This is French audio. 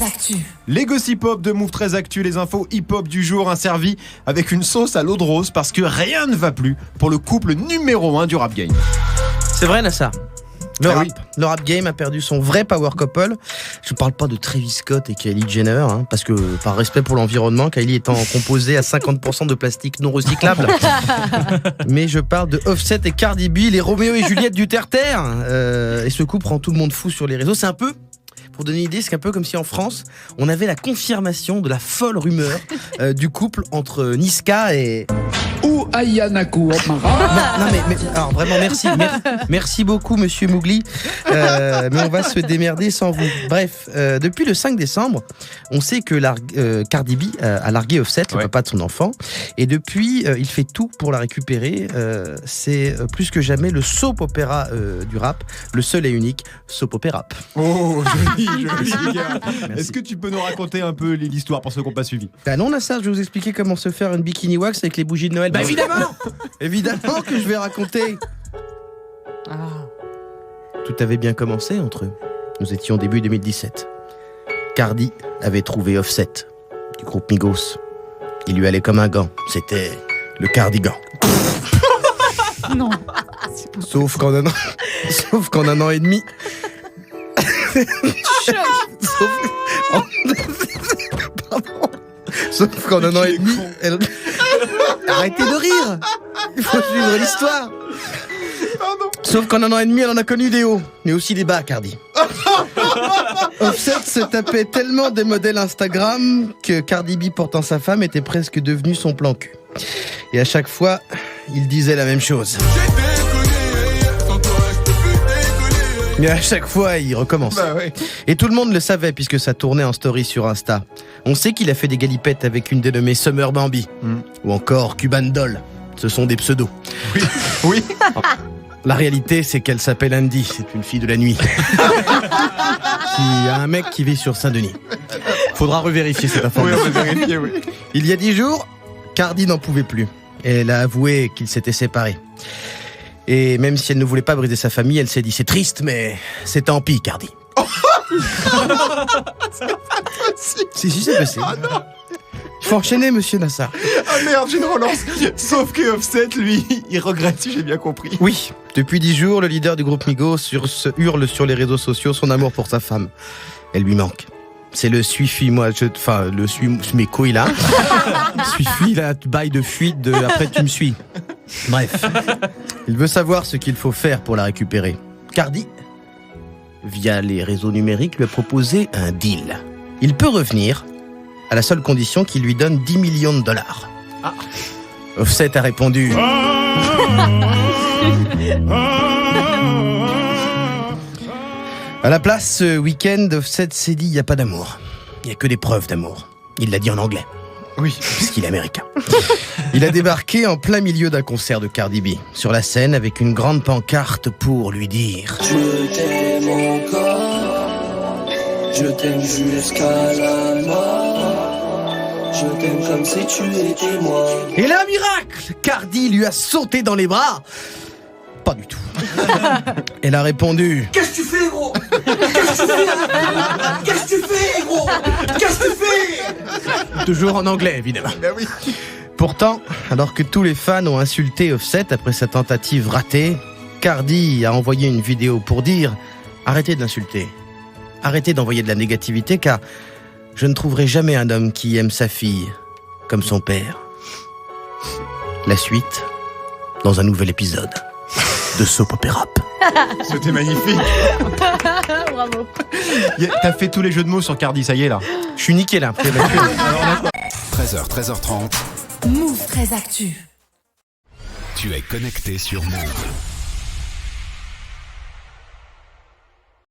Actu. Les gossip hop de Move 13 Actu, les infos hip-hop du jour servis avec une sauce à l'eau de rose parce que rien ne va plus pour le couple numéro 1 du rap game. C'est vrai, Nassar. Le rap game a perdu son vrai power couple. Je parle pas de Travis Scott et Kylie Jenner, parce que par respect pour l'environnement, Kylie étant composée à 50% de plastique non recyclable. Mais je parle de Offset et Cardi B, les Roméo et Juliette du terre-terre. Et ce couple rend tout le monde fou sur les réseaux. C'est un peu... Pour donner une idée, c'est un peu comme si en France, on avait la confirmation de la folle rumeur du couple entre Niska et... Ou Ayanaku. Non mais alors vraiment merci beaucoup monsieur Mougli, mais on va se démerder sans vous. Bref, depuis le 5 décembre, on sait que Cardi B a largué Offset, le papa de son enfant, et depuis il fait tout pour la récupérer. C'est plus que jamais le soap opéra du rap, le seul et unique soap opéra. Oh, joli gars. Est-ce que tu peux nous raconter un peu l'histoire pour ceux qui n'ont pas suivi? Bah non, Nassar, je vais vous expliquer comment se faire une bikini wax avec les bougies de Noël. Bah évidemment que je vais raconter. Tout avait bien commencé entre eux. Nous étions début 2017. Cardi avait trouvé Offset du groupe Migos. Il lui allait comme un gant. C'était le cardigan. Non. Sauf qu'en un an et demi. Sauf qu'en un an et demi, Arrêtez de rire. Il faut suivre l'histoire. Sauf qu'en un an et demi, elle en a connu des hauts, mais aussi des bas, Cardi. Offset se tapait tellement des modèles Instagram que Cardi B, portant sa femme, était presque devenu son plan cul. Et à chaque fois, il disait la même chose. Mais à chaque fois, il recommence. Et tout le monde le savait puisque ça tournait en story sur Insta. On sait qu'il a fait des galipettes avec une dénommée Summer Bambi. Ou encore Cuban Doll. Ce sont des pseudos. Oui. La réalité, c'est qu'elle s'appelle Andy. C'est une fille de la nuit. Qui a un mec qui vit sur Saint-Denis. Faudra revérifier cette information. Oui, on va vérifier, oui. Il y a 10 jours, Cardi n'en pouvait plus. Elle a avoué qu'ils s'étaient séparés. Et même si elle ne voulait pas briser sa famille, elle s'est dit, c'est triste, mais c'est tant pis, Cardi. C'est pas possible. Si, c'est possible. Ah non. Il faut enchaîner, monsieur Nassar. Ah merde, j'ai une relance. Sauf que Offset, lui, il regrette, si j'ai bien compris. Oui, depuis 10 jours, le leader du groupe Migos hurle sur les réseaux sociaux son amour pour sa femme. Elle lui manque. C'est le mes couilles là. Suis la baille de fuite de après tu me suis. Bref, il veut savoir ce qu'il faut faire pour la récupérer. Cardi, via les réseaux numériques, lui a proposé un deal. Il peut revenir à la seule condition qu'il lui donne 10 millions de dollars. Offset a répondu. À la place, ce week-end, Offset s'est dit, il n'y a pas d'amour. Il n'y a que des preuves d'amour. Il l'a dit en anglais. Oui. Puisqu'il est américain. Il a débarqué en plein milieu d'un concert de Cardi B, sur la scène avec une grande pancarte pour lui dire « Je t'aime encore, je t'aime jusqu'à la mort, je t'aime comme si tu étais moi. » Et là, miracle, Cardi lui a sauté dans les bras. Pas du tout. Elle a répondu. Qu'est-ce que tu fais, gros? Qu'est-ce que tu fais, gros? Qu'est-ce que tu fais? Toujours en anglais, évidemment. Ben oui. Pourtant, alors que tous les fans ont insulté Offset après sa tentative ratée, Cardi a envoyé une vidéo pour dire « Arrêtez d'insulter. Arrêtez d'envoyer de la négativité, car je ne trouverai jamais un homme qui aime sa fille comme son père. » La suite, dans un nouvel épisode de Soap Opera. C'était magnifique. Bravo. T'as fait tous les jeux de mots sur Cardi, ça y est là. Je suis niqué là. 13h, 13h30. Move 13 Actu. Tu es connecté sur Move.